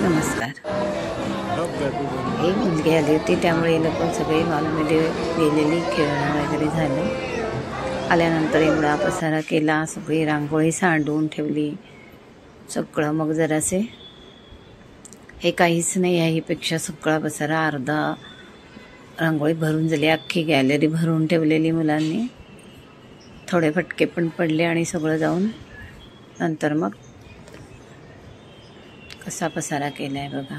नमस्कार. एक मुलगी आली होती त्यामुळे लोक सगळे मॉलमध्ये गेलेली, खेळणं वगैरे झालं. आल्यानंतर एवढा पसारा केला, सगळी रांगोळी सांडून ठेवली सगळं. मग जरासे हे काहीच नाही ह्याहीपेक्षा सगळा पसारा, अर्धा रांगोळी भरून झाली, अख्खी गॅलरी भरून ठेवलेली मुलांनी. थोडे फटके पण पडले आणि सगळं जाऊन नंतर मग कसा पसारा केलाय बघा.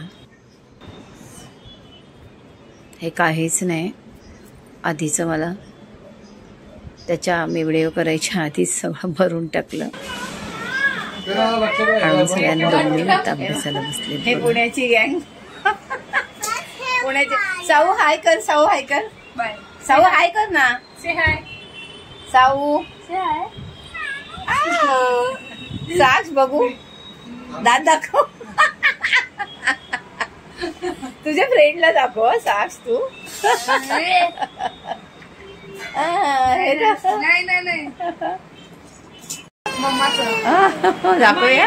हे काहीच नाही, आधीचं मला त्याच्या मी व्हिडिओ करायच्या आधीच सगळं भरून टाकलं आणि सगळ्यांना दमली अभ्यासाला बसले. हे पुण्याची गँग. पुण्याची. साऊ हाय कर, साऊ हाय कर, साऊ हाय कर ना. साऊ साक्ष बघू, दात दाखव. तुझ्या फ्रेंडला दाखव साक्ष तू. दाखवूया,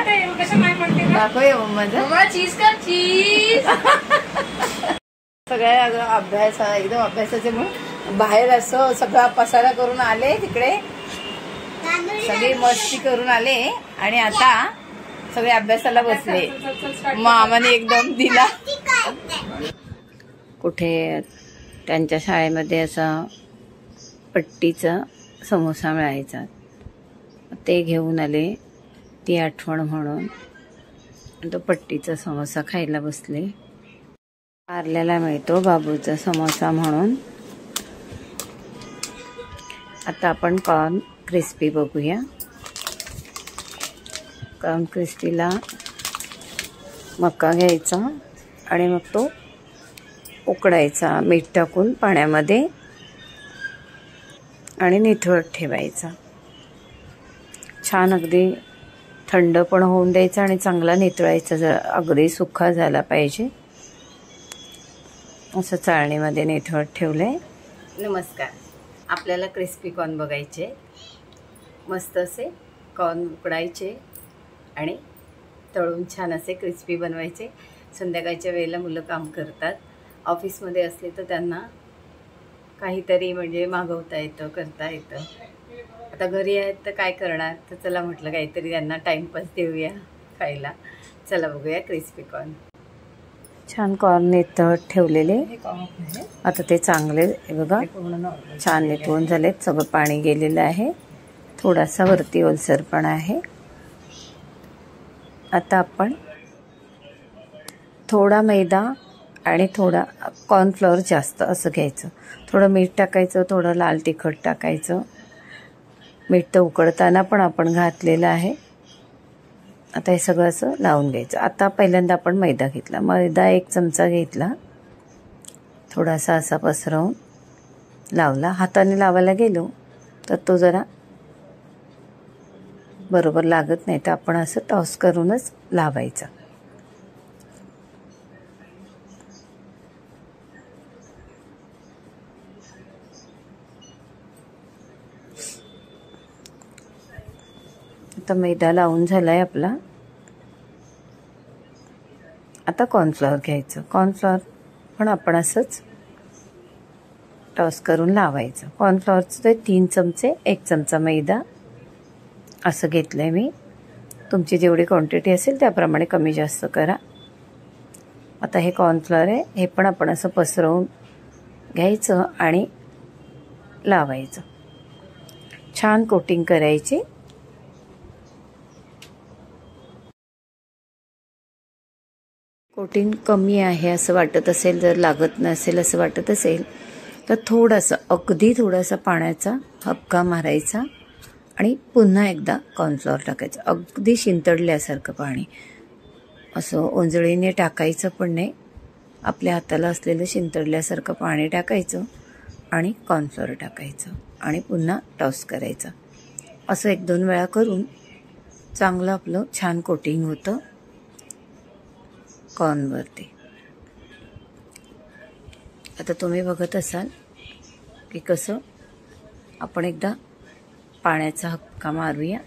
दाखवूया मम्माचा चीज कर चीज. सगळ्या अभ्यास, एकदम अभ्यासाचे म्हणून बाहेर असं सगळा पसारा करून आले, तिकडे सगळी मस्ती करून आले आणि आता सगळे अभ्यासाला बसले. मामाने एकदम दिला. कुठे त्यांच्या शाळेमध्ये असा पट्टीचा समोसा मिळायचा, ते घेऊन आले, ती आठवण म्हणून. तो पट्टीचा समोसा खायला बसले. पार्ल्याला मिळतो बाबूचा समोसा म्हणून. आता आपण कॉर्न क्रिस्पी बघूया. कॉर्न क्रिस्पीला मका घ्यायचा आणि मग तो उकडायचा मीठ टाकून पाण्यामध्ये आणि निथळत ठेवायचा. छान अगदी थंड पण होऊन द्यायचा आणि चांगला निथळायचा, जर अगदी सुका झाला पाहिजे असं चाळणीमध्ये निथळत ठेवलंय. नमस्कार. आपल्याला क्रिस्पी कॉर्न बघायचे. मस्त असे कॉर्न उकडायचे आणि तळून छान असे क्रिस्पी बनवायचे. संध्याकाळच्या वेळेला मुलं काम करतात, ऑफिसमध्ये असले तर त्यांना काहीतरी म्हणजे मागवता येतं, करता येतं. आता घरी आहेत तर काय करणार, तर चला म्हटलं काहीतरी त्यांना टाईमपास देऊया खायला. चला बघूया क्रिस्पी कॉर्न. छान कॉर्न निथळत ठेवलेले. आता ते चांगले बघा छान निथळून झालेत, सगळं पाणी गेलेलं आहे, थोडासा वरती ओलसरपणा आहे. आता आपण थोडा मैदा आणि थोडा कॉर्नफ्लॉवर जास्त असं घ्यायचं, थोडं मीठ टाकायचं, थोडं लाल तिखट टाकायचं. मीठ तर उकडताना पण आपण घातलेलं आहे. आता हे सगळं असं लावून घ्यायचं. आता पहिल्यांदा आपण मैदा घेतला, मैदा 1 चमचा घेतला, थोडासा असा पसरवून लावला. हाताने लावायला गेलो तर तो जरा बरोबर लागत नाही, तर आपण असं टॉस करूनच लावायचं. आता मैदा लावून झालाय आपला. आता कॉर्नफ्लॉवर घ्यायचं. कॉर्नफ्लॉवर पण आपण असंच टॉस करून लावायचं. कॉर्नफ्लॉवरचं ते 3 चमचे, 1 चमचा मैदा असं घेतलंय मी. तुमची जेवढी क्वांटिटी असेल त्याप्रमाणे कमी जास्त करा. आता हे कॉर्नफ्लॉवर आहे, हे पण आपण असं पसरवून घ्यायचं आणि लावायचं. छान कोटिंग करायची. कोटिंग कमी आहे असं वाटत असेल, जर लागत नसेल असं वाटत असेल तर थोडासा, अगदी थोडासा पाण्याचा हबका मारायचा आणि पुन्हा एकदा कॉर्नफ्लॉवर टाकायचं. अगदी शिंतडल्यासारखं पाणी, असं ओंजळीने टाकायचं पण नाही, आपल्या हाताला असलेलं शिंतडल्यासारखं पाणी टाकायचं आणि कॉर्नफ्लॉवर टाकायचं आणि पुन्हा टॉस करायचं. असं 1-2 वेळा करून चांगलं आपलं छान कोटिंग होतं कॉर्नवरती. आता तुम्ही बघत असाल की कसं आपण एकदा पाण्याचा हक्का मारूया.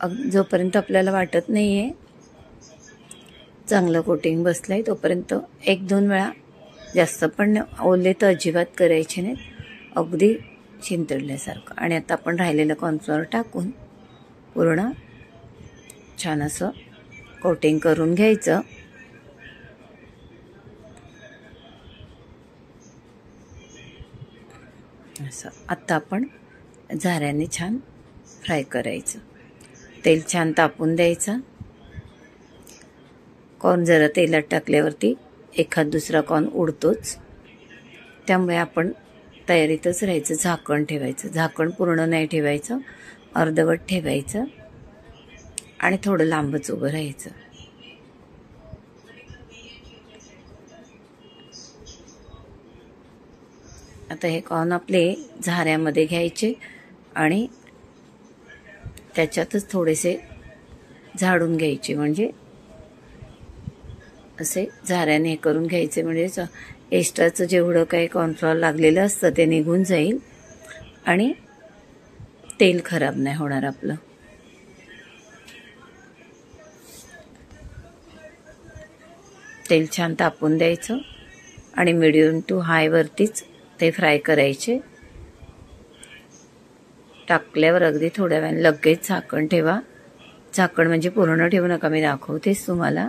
जोपर्यंत आपल्याला वाटत नाही आहे चांगलं कोटिंग बसलं आहे तोपर्यंत 1-2 वेळा, जास्त पण ओले तर अजिबात करायचे नाहीत, अगदी शिंतडल्यासारखं. आणि आता आपण राहिलेलं कॉर्नफ्लॉवर टाकून पूर्ण छान असं कोटिंग करून घ्यायचं. असं आता आपण झाऱ्याने छान फ्राय करायचं. तेल छान तापून द्यायचं. कॉर्न जरा तेलात टाकल्यावरती एखाद दुसरा कॉर्न उडतोच, त्यामुळे आपण तयारीतच राहायचं. झाकण ठेवायचं, झाकण पूर्ण नाही ठेवायचं, अर्धवट ठेवायचं आणि थोडं लांबच उभं राहायचं. आता हे कॉर्न आपले झाऱ्यामध्ये घ्यायचे आणि त्याच्यातच थोडेसे झाडून घ्यायचे, म्हणजे असे झाऱ्याने हे करून घ्यायचे, म्हणजे एक्स्ट्राचं जेवढं काही कॉर्नफ्लॉवर लागलेलं असतं ते निघून जाईल आणि तेल खराब नाही होणार आपलं. तेल छान तापून द्यायचं आणि मीडियम टू हाय वरतीच ते फ्राय करायचे. टाकल्यावर अगदी थोड्या वेळाने लगेच झाकण ठेवा. झाकण म्हणजे पूर्ण ठेवू नका, मी दाखवतेच तुम्हाला.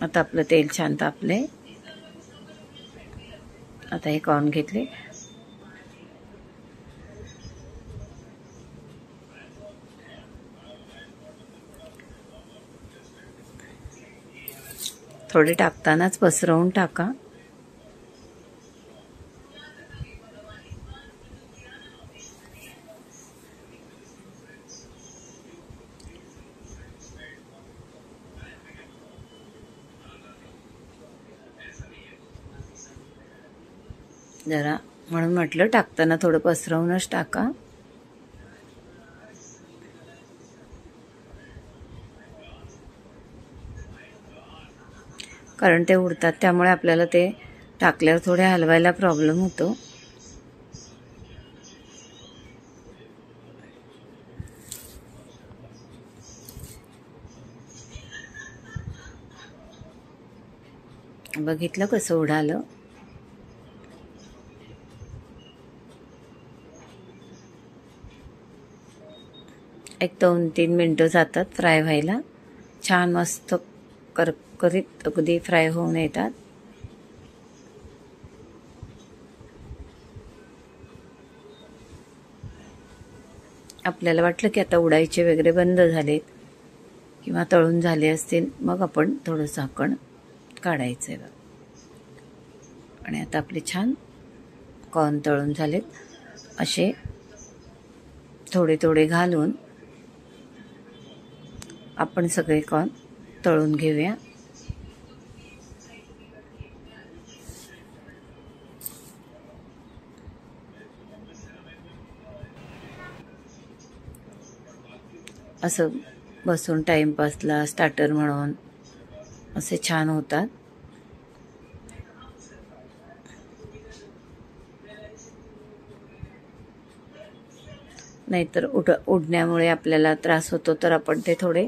आता आपलं तेल छान तापले. आता हे कॉर्न घेतले, थोडे टाकतानाच पसरवून टाका. जरा म्हणून म्हटलं टाकताना थोडं पसरवूनच टाका. कारण ते उडतात, त्यामुळे आपल्याला ते टाकल्यावर थोडे हलवायला प्रॉब्लेम होतो. बघितलं कसं उडालं. एक 2-3 मिनटं जातात फ्राय व्हायला. छान मस्त करकरीत अगदी फ्राय होऊन येतात. आपल्याला वाटलं की आता उडायचे वगैरे बंद झालेत किंवा तळून झाले असतील, मग आपण थोडं झाकण काढायचं आहे. आणि आता आपले छान कॉर्न तळून झालेत. असे थोडे थोडे घालून आपण सगळे कॉर्न तळून घेऊया. असं बसून टाइमपासला स्टार्टर म्हणून असे छान होतात. नाहीतर उडण्यामुळे आपल्याला त्रास होतो, तर आपण ते थोडे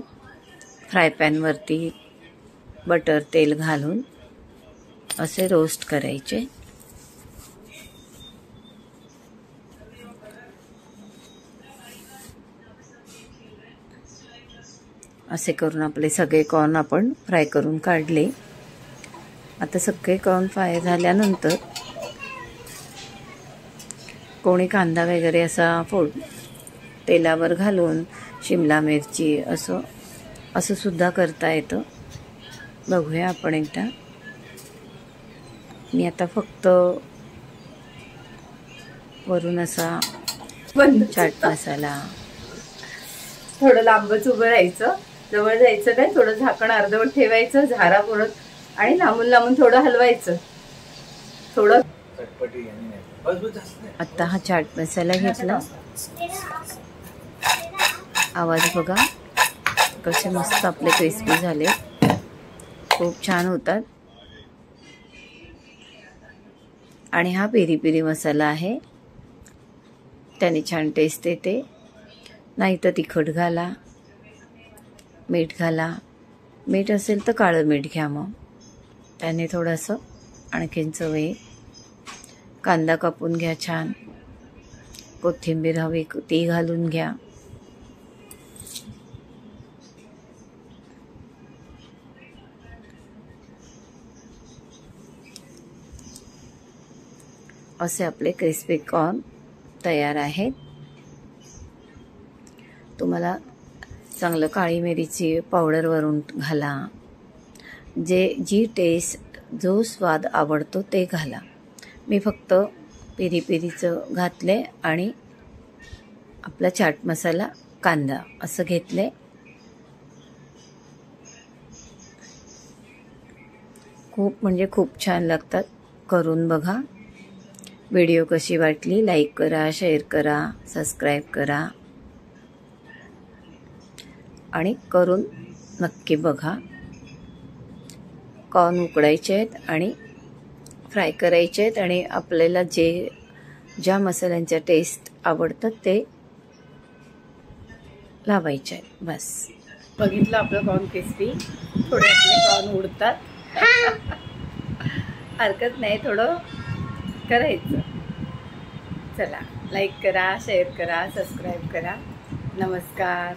फ्राय पॅनवरती बटर तेल घालून असे रोस्ट करायचे. असे करून आपले सगळे कॉर्न आपण फ्राय करून काढले. आता सगळे कॉर्न फ्राय झाल्यानंतर कोणी कांदा वगैरे असा तेलावर घालून शिमला मिरची असं सुद्धा करता येतं. बघूया आपण एकदा. मी आता फक्त वरून असा चाट मसाला, थोडं लांबच उभं राहायचं, जवळ जायचं नाही, थोडं झाकण अर्धवट ठेवायचं, झारा पुरत आणि लांबून लांबून थोडं हलवायचं. थोडं आता हा चाट मसाला घेतला. आवाज बघा कसे मस्त आपले क्रिस्पी झाले, खूप छान होतात. आणि हा पेरी पेरी मसाला आहे, त्याने छान टेस्ट येते. नाही तर तिखट घाला, मीठ घाला. मीठ असेल तर काळं मीठ घ्या, मग त्याने थोडंसं आणखीन चव येईल. कांदा कापून घ्या छान, कोथिंबीर हवी ती घालून घ्या. असे आपले क्रिस्पी कॉर्न तयार आहेत. तुम्हाला चांगलं काळी मिरीची पावडर वरून घाला, जी टेस्ट जो स्वाद आवडतो ते घाला. मी फक्त पेरी पेरीचं घातले आणि आपला चाट मसाला, कांदा असं घेतले. खूप म्हणजे खूप छान लागतात, करून बघा. व्हिडिओ कशी वाटली लाईक करा, शेअर करा, सबस्क्राईब करा आणि करून नक्की बघा. कॉर्न उकडायचे आहेत आणि फ्राय करायचे आहेत आणि आपल्याला ज्या मसाल्यांच्या टेस्ट आवडतात ते लावायचे आहेत. बस बघितलं आपलं कॉर्न क्रिस्पी. थोडे आपले कॉर्न उडतात, हरकत नाही, थोडं करायचं. चला, लाईक करा, शेअर करा, सबस्क्राईब करा. नमस्कार.